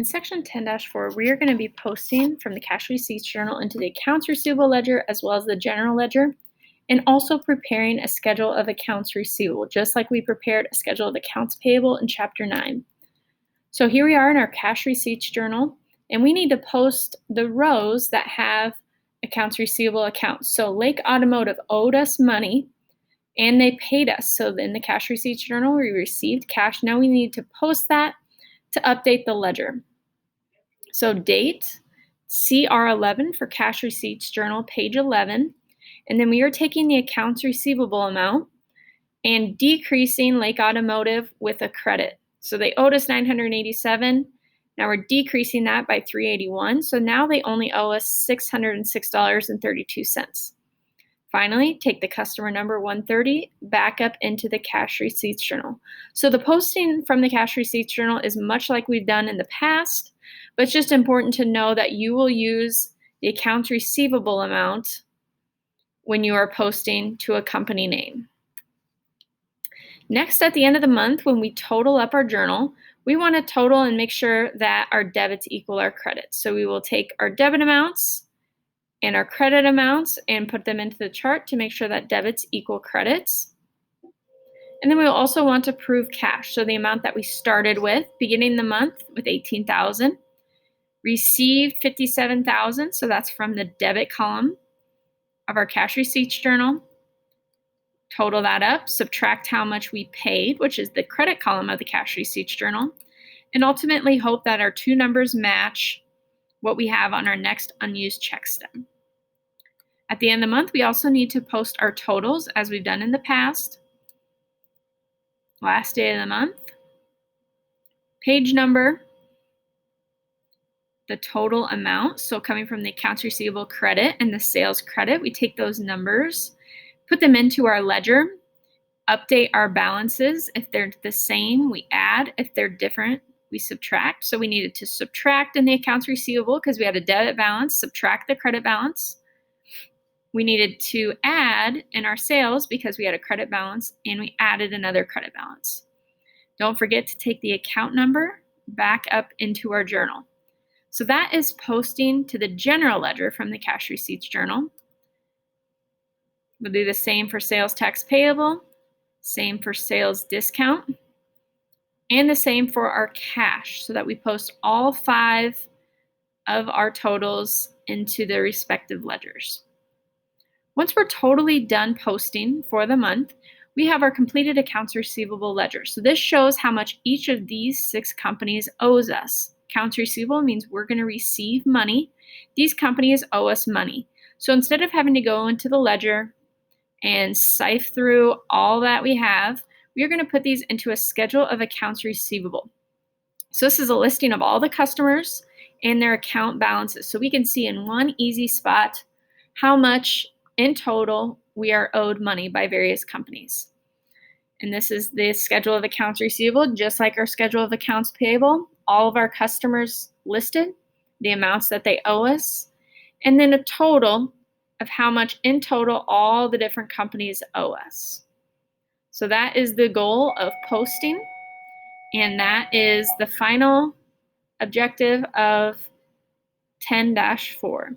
In section 10-4, we are going to be posting from the cash receipts journal into the accounts receivable ledger as well as the general ledger, and also preparing a schedule of accounts receivable, just like we prepared a schedule of accounts payable in chapter 9. So here we are in our cash receipts journal, and we need to post the rows that have accounts receivable accounts. So Lake Automotive owed us money and they paid us. So in the cash receipts journal, we received cash. Now we need to post that to update the ledger. So date, CR11 for cash receipts journal, page 11. And then we are taking the accounts receivable amount and decreasing Lake Automotive with a credit. So they owed us $987. Now we're decreasing that by $381. So now they only owe us $606.32. Finally, take the customer number 130 back up into the cash receipts journal. So the posting from the cash receipts journal is much like we've done in the past, but it's just important to know that you will use the accounts receivable amount when you are posting to a company name. Next, at the end of the month, when we total up our journal, we want to total and make sure that our debits equal our credits. So we will take our debit amounts and our credit amounts and put them into the chart to make sure that debits equal credits. And then we'll also want to prove cash. So the amount that we started with, beginning the month with $18,000, received $57,000. So that's from the debit column of our cash receipts journal. Total that up, subtract how much we paid, which is the credit column of the cash receipts journal, and ultimately hope that our two numbers match what we have on our next unused check stub. At the end of the month, we also need to post our totals as we've done in the past. Last day of the month, page number, the total amount. So coming from the accounts receivable credit and the sales credit, we take those numbers, put them into our ledger, update our balances. If they're the same, we add. If they're different, we subtract. So we needed to subtract in the accounts receivable because we had a debit balance, subtract the credit balance. We needed to add in our sales because we had a credit balance, and we added another credit balance. Don't forget to take the account number back up into our journal. So that is posting to the general ledger from the cash receipts journal. We'll do the same for sales tax payable, same for sales discount, and the same for our cash, so that we post all 5 of our totals into the respective ledgers. Once we're totally done posting for the month, we have our completed accounts receivable ledger. So this shows how much each of these 6 companies owes us. Accounts receivable means we're going to receive money. These companies owe us money. So instead of having to go into the ledger and sift through all that we have, we are going to put these into a schedule of accounts receivable. So this is a listing of all the customers and their account balances. So we can see in one easy spot how much in total we are owed money by various companies. And this is the schedule of accounts receivable, just like our schedule of accounts payable. All of our customers listed, the amounts that they owe us, and then a total of how much in total all the different companies owe us. So that is the goal of posting, and that is the final objective of 10-4.